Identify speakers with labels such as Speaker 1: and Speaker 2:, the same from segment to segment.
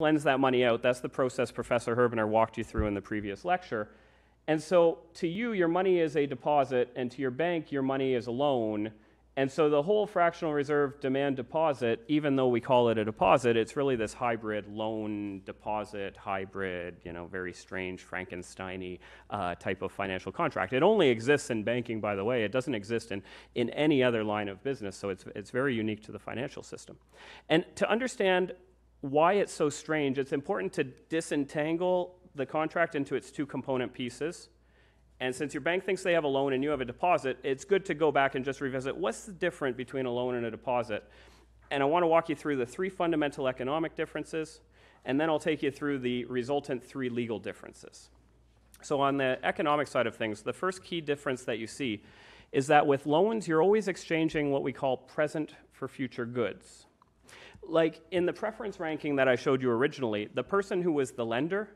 Speaker 1: lends that money out. That's the process Professor Herbener walked you through in the previous lecture. And so to you, your money is a deposit, and to your bank, your money is a loan. And so the whole fractional reserve demand deposit, even though we call it a deposit, it's really this hybrid loan deposit hybrid, very strange Frankenstein-y type of financial contract. It only exists in banking, by the way. It doesn't exist in any other line of business, so it's very unique to the financial system. And to understand why it's so strange, it's important to disentangle the contract into its two component pieces. And since your bank thinks they have a loan and you have a deposit, it's good to go back and just revisit what's the difference between a loan and a deposit. And I want to walk you through the three fundamental economic differences, and then I'll take you through the resultant three legal differences. So on the economic side of things, the first key difference that you see is that with loans, you're always exchanging what we call present for future goods. Like in the preference ranking that I showed you originally, the person who was the lender,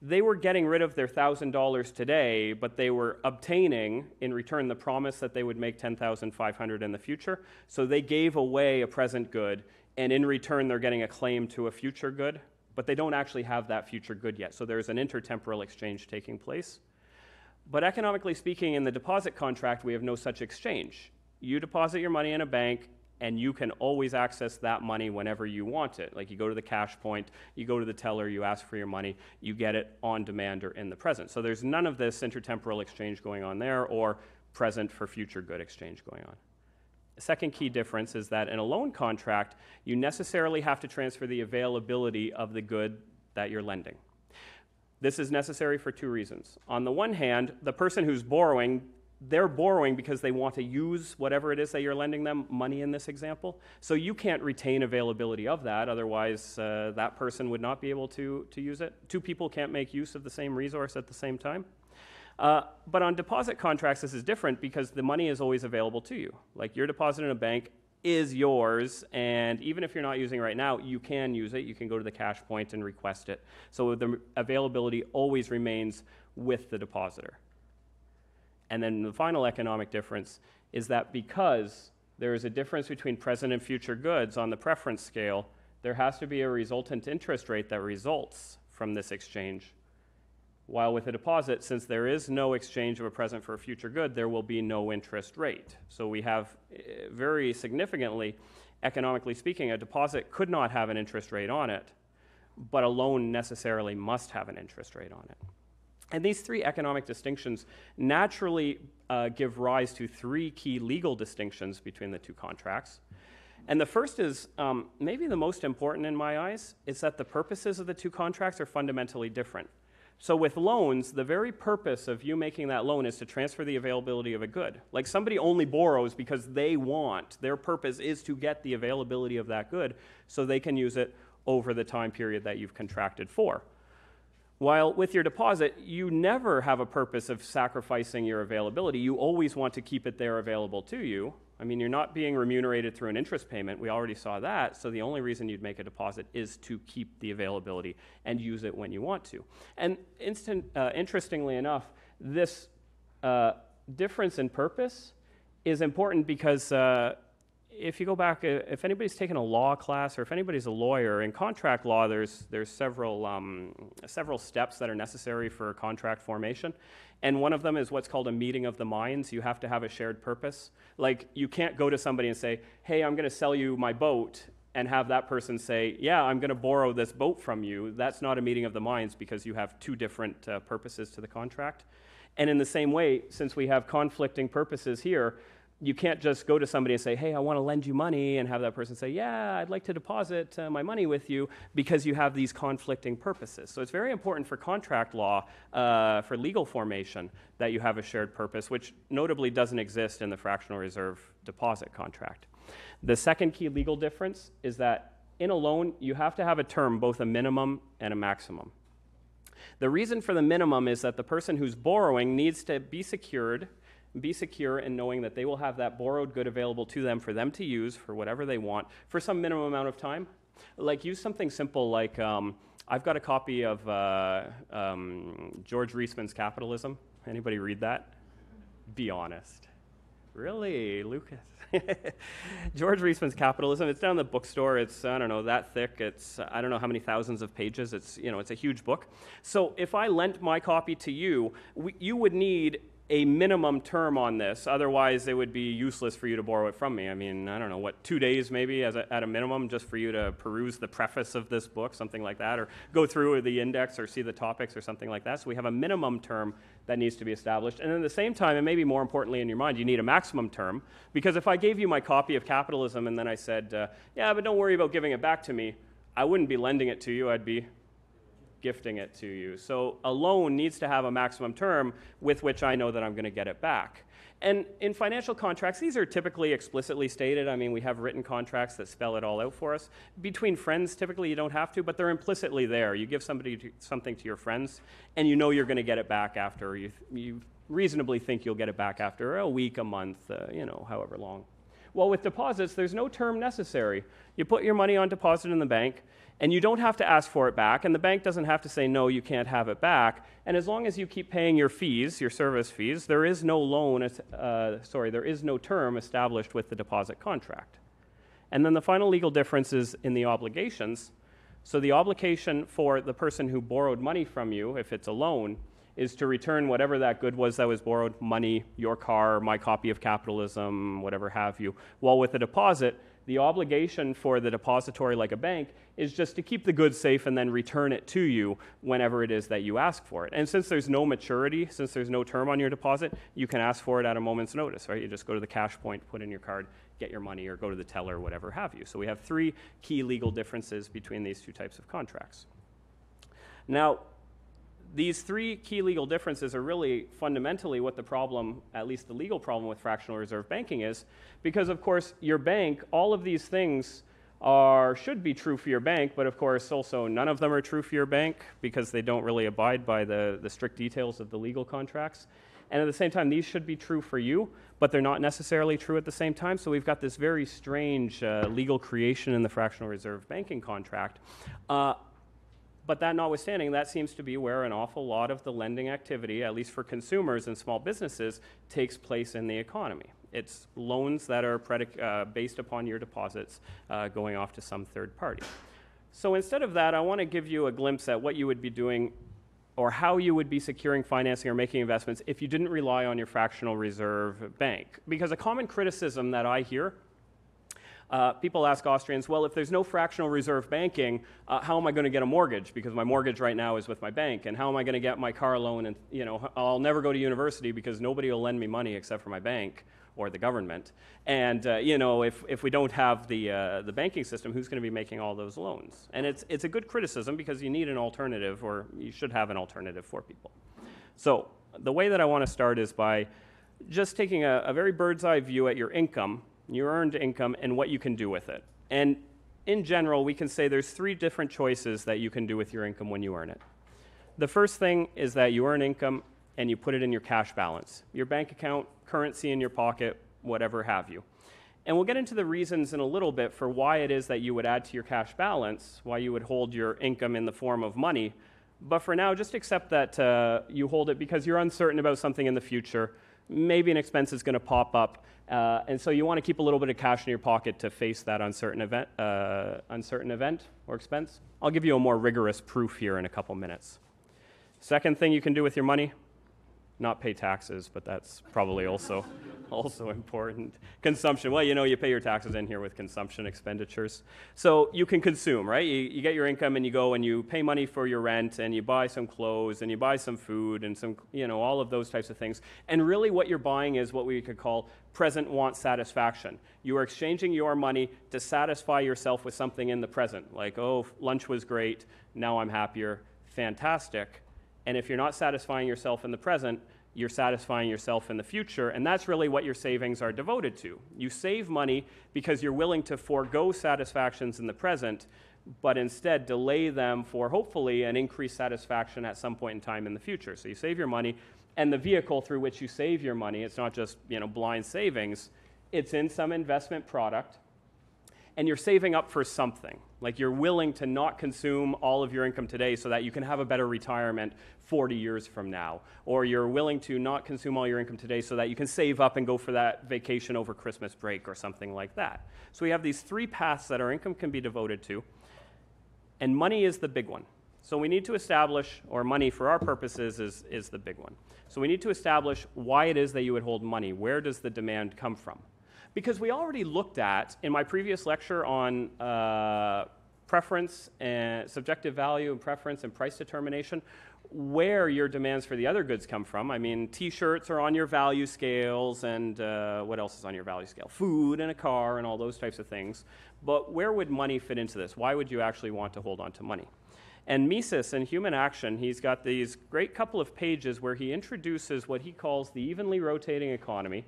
Speaker 1: they were getting rid of their $1,000 today, but they were obtaining in return the promise that they would make $10,500 in the future. So they gave away a present good, and in return they're getting a claim to a future good, but they don't actually have that future good yet. So there's an intertemporal exchange taking place. But economically speaking, in the deposit contract, we have no such exchange. You deposit your money in a bank, and you can always access that money whenever you want it. Like you go to the cash point, you go to the teller, you ask for your money, you get it on demand or in the present. So there's none of this intertemporal exchange going on there or present for future good exchange going on. The second key difference is that in a loan contract, you necessarily have to transfer the availability of the good that you're lending. This is necessary for two reasons. On the one hand, the person who's borrowing, they're borrowing because they want to use whatever it is that you're lending them, money in this example. So you can't retain availability of that, otherwise that person would not be able to use it. Two people can't make use of the same resource at the same time. But on deposit contracts, this is different because the money is always available to you. Like your deposit in a bank is yours, and even if you're not using it right now, you can use it. You can go to the cash point and request it. So the availability always remains with the depositor. And then the final economic difference is that because there is a difference between present and future goods on the preference scale, there has to be a resultant interest rate that results from this exchange. While with a deposit, since there is no exchange of a present for a future good, there will be no interest rate. So we have, very significantly, economically speaking, a deposit could not have an interest rate on it, but a loan necessarily must have an interest rate on it. And these three economic distinctions naturally give rise to three key legal distinctions between the two contracts. And the first is maybe the most important in my eyes, is that the purposes of the two contracts are fundamentally different. So with loans, the very purpose of you making that loan is to transfer the availability of a good. Like somebody only borrows because they want, their purpose is to get the availability of that good so they can use it over the time period that you've contracted for. While with your deposit, you never have a purpose of sacrificing your availability. You always want to keep it there available to you. I mean, you're not being remunerated through an interest payment. We already saw that. So the only reason you'd make a deposit is to keep the availability and use it when you want to. And interestingly enough, this difference in purpose is important because if you go back, if anybody's taken a law class or if anybody's a lawyer, in contract law, there's several steps that are necessary for contract formation. And one of them is what's called a meeting of the minds. You have to have a shared purpose. Like, you can't go to somebody and say, hey, I'm going to sell you my boat, and have that person say, yeah, I'm going to borrow this boat from you. That's not a meeting of the minds because you have two different purposes to the contract. And in the same way, since we have conflicting purposes here, you can't just go to somebody and say, hey, I want to lend you money, and have that person say, yeah, I'd like to deposit my money with you, because you have these conflicting purposes. So it's very important for contract law, for legal formation, that you have a shared purpose, which notably doesn't exist in the fractional reserve deposit contract. The second key legal difference is that in a loan, you have to have a term, both a minimum and a maximum. The reason for the minimum is that the person who's borrowing needs to be secure in knowing that they will have that borrowed good available to them for them to use for whatever they want for some minimum amount of time. Like, use something simple like, I've got a copy of George Reisman's Capitalism. Anybody read that? Be honest. Really, Lucas? George Reisman's Capitalism. It's down in the bookstore. It's, I don't know, that thick. It's, I don't know how many thousands of pages. It's, it's a huge book. So if I lent my copy to you, you would need a minimum term on this. Otherwise, it would be useless for you to borrow it from me. I mean, I don't know, 2 days maybe at a minimum, just for you to peruse the preface of this book, something like that, or go through the index or see the topics or something like that. So we have a minimum term that needs to be established. And at the same time, and maybe more importantly in your mind, you need a maximum term, because if I gave you my copy of Capitalism and then I said, yeah, but don't worry about giving it back to me, I wouldn't be lending it to you, I'd be gifting it to you. So a loan needs to have a maximum term with which I know that I'm going to get it back. And in financial contracts, these are typically explicitly stated. I mean, we have written contracts that spell it all out for us. Between friends, typically you don't have to, but they're implicitly there. You give something to your friends, and you know you're going to get it back after. You reasonably think you'll get it back after a week, a month, however long. Well, with deposits, there's no term necessary. You put your money on deposit in the bank, and you don't have to ask for it back, and the bank doesn't have to say, no, you can't have it back. And as long as you keep paying your fees, your service fees, there is no there is no term established with the deposit contract. And then the final legal difference is in the obligations. So the obligation for the person who borrowed money from you, if it's a loan, is to return whatever that good was that was borrowed, money, your car, my copy of Capitalism, whatever have you. While with a deposit, the obligation for the depository, like a bank, is just to keep the goods safe and then return it to you whenever it is that you ask for it. And since there's no maturity, since there's no term on your deposit, you can ask for it at a moment's notice, right? You just go to the cash point, put in your card, get your money, or go to the teller, whatever have you. So we have 3 key legal differences between these 2 types of contracts. Now, these 3 key legal differences are really fundamentally what the problem, at least the legal problem with fractional reserve banking is, because of course your bank, all of these things should be true for your bank, but of course also none of them are true for your bank because they don't really abide by the strict details of the legal contracts. And at the same time, these should be true for you, but they're not necessarily true at the same time. So we've got this very strange legal creation in the fractional reserve banking contract. But that notwithstanding, that seems to be where an awful lot of the lending activity, at least for consumers and small businesses, takes place in the economy. It's loans that are based upon your deposits going off to some third party. So instead of that, I want to give you a glimpse at what you would be doing or how you would be securing financing or making investments if you didn't rely on your fractional reserve bank. Because a common criticism that I hear, people ask Austrians, well, if there's no fractional reserve banking, how am I going to get a mortgage? Because my mortgage right now is with my bank. And how am I going to get my car loan? And I'll never go to university because nobody will lend me money except for my bank or the government. And if we don't have the banking system, who's going to be making all those loans? And it's a good criticism because you need an alternative, or you should have an alternative for people. So the way that I want to start is by just taking a very bird's eye view at your income, your earned income, and what you can do with it. And in general, we can say there's 3 different choices that you can do with your income when you earn it. The first thing is that you earn income and you put it in your cash balance, your bank account, currency in your pocket, whatever have you. And we'll get into the reasons in a little bit for why it is that you would add to your cash balance, why you would hold your income in the form of money. But for now, just accept that you hold it because you're uncertain about something in the future. Maybe an expense is going to pop up, and so you want to keep a little bit of cash in your pocket to face that uncertain event or expense. I'll give you a more rigorous proof here in a couple minutes. Second thing you can do with your money, not pay taxes, but that's probably also important. Consumption, well, you pay your taxes in here with consumption expenditures. So you can consume, right? You get your income and you go and you pay money for your rent and you buy some clothes and you buy some food and some, all of those types of things. And really what you're buying is what we could call present want satisfaction. You are exchanging your money to satisfy yourself with something in the present, like, oh, lunch was great, now I'm happier, fantastic. And if you're not satisfying yourself in the present, you're satisfying yourself in the future, and that's really what your savings are devoted to. You save money because you're willing to forego satisfactions in the present, but instead delay them for hopefully an increased satisfaction at some point in time in the future. So you save your money, and the vehicle through which you save your money, it's not just blind savings, it's in some investment product. and you're saving up for something. Like you're willing to not consume all of your income today so that you can have a better retirement 40 years from now. Or you're willing to not consume all your income today so that you can save up and go for that vacation over Christmas break or something like that. So we have these three paths that our income can be devoted to, and money is the big one. So we need to establish, or money for our purposes is the big one. So we need to establish why it is that you would hold money. Where does the demand come from? Because we already looked at, in my previous lecture on preference and subjective value and preference and price determination, where your demands for the other goods come from. I mean, t-shirts are on your value scales, and what else is on your value scale? Food and a car and all those types of things. But where would money fit into this? Why would you actually want to hold on to money? And Mises, in Human Action, he's got these great couple of pages where he introduces what he calls the evenly rotating economy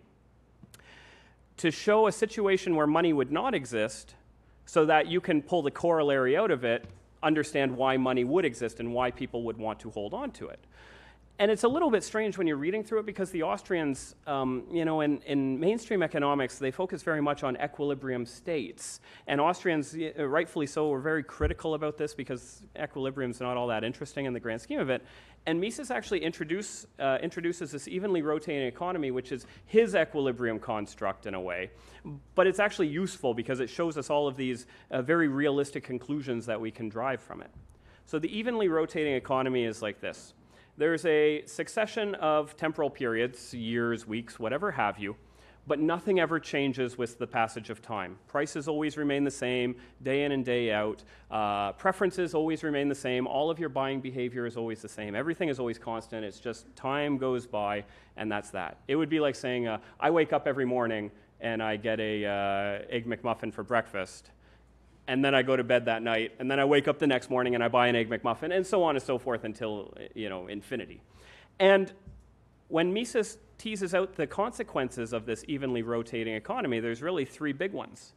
Speaker 1: to show a situation where money would not exist so that you can pull the corollary out of it, understand why money would exist and why people would want to hold on to it. And it's a little bit strange when you're reading through it because the Austrians, in mainstream economics, they focus very much on equilibrium states. And Austrians, rightfully so, were very critical about this because equilibrium is not all that interesting in the grand scheme of it. And Mises actually introduces this evenly rotating economy, which is his equilibrium construct in a way. But it's actually useful because it shows us all of these very realistic conclusions that we can drive from it. So the evenly rotating economy is like this. There's a succession of temporal periods, years, weeks, whatever have you, but nothing ever changes with the passage of time. Prices always remain the same, day in and day out. Preferences always remain the same. All of your buying behavior is always the same. Everything is always constant. It's just time goes by, and that's that. It would be like saying, I wake up every morning and I get a Egg McMuffin for breakfast, and then I go to bed that night, and then I wake up the next morning and I buy an Egg McMuffin, and so on and so forth until, infinity. And when Mises teases out the consequences of this evenly rotating economy, there's really three big ones.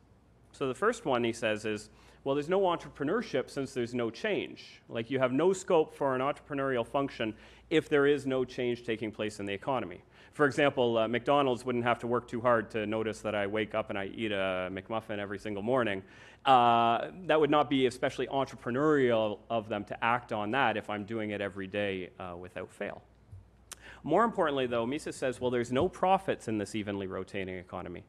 Speaker 1: So the first one, he says, is, well, there's no entrepreneurship since there's no change. Like, you have no scope for an entrepreneurial function if there is no change taking place in the economy. For example, McDonald's wouldn't have to work too hard to notice that I wake up and I eat a McMuffin every single morning. That would not be especially entrepreneurial of them to act on that if I'm doing it every day without fail. More importantly, though, Mises says, well, there's no profits in this evenly rotating economy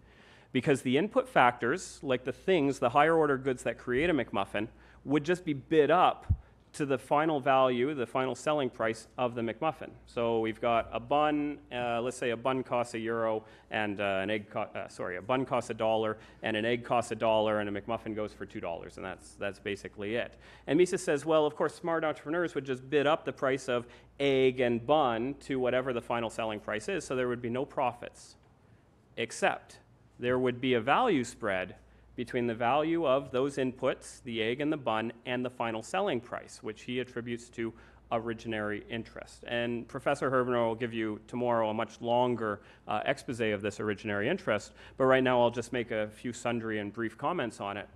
Speaker 1: because the input factors, like the things, the higher order goods that create a McMuffin, would just be bid up to the final value, the final selling price of the McMuffin. So we've got a bun, let's say a bun costs €1 and a bun costs $1 and an egg costs $1 and a McMuffin goes for $2, and that's basically it. And Mises says, well, of course, smart entrepreneurs would just bid up the price of egg and bun to whatever the final selling price is, so there would be no profits, except there would be a value spread between the value of those inputs, the egg and the bun, and the final selling price, which he attributes to originary interest. And Professor Herbener will give you tomorrow a much longer expose of this originary interest, but right now I'll just make a few sundry and brief comments on it.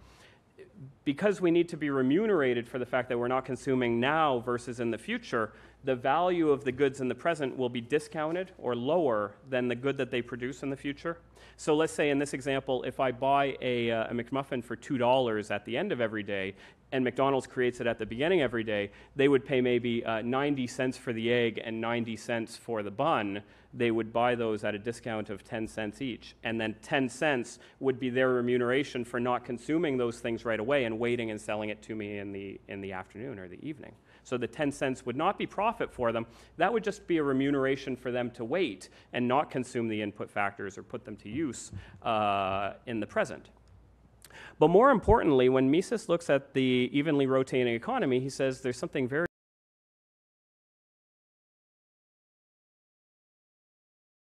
Speaker 1: Because we need to be remunerated for the fact that we're not consuming now versus in the future, the value of the goods in the present will be discounted or lower than the good that they produce in the future. So let's say in this example, if I buy a McMuffin for $2 at the end of every day, and McDonald's creates it at the beginning every day, they would pay maybe 90 cents for the egg and 90 cents for the bun. They would buy those at a discount of 10 cents each. And then 10 cents would be their remuneration for not consuming those things right away and waiting and selling it to me in the afternoon or the evening. So the 10 cents would not be profit for them. That would just be a remuneration for them to wait and not consume the input factors or put them to use in the present. But more importantly, when Mises looks at the evenly rotating economy, he says there's something very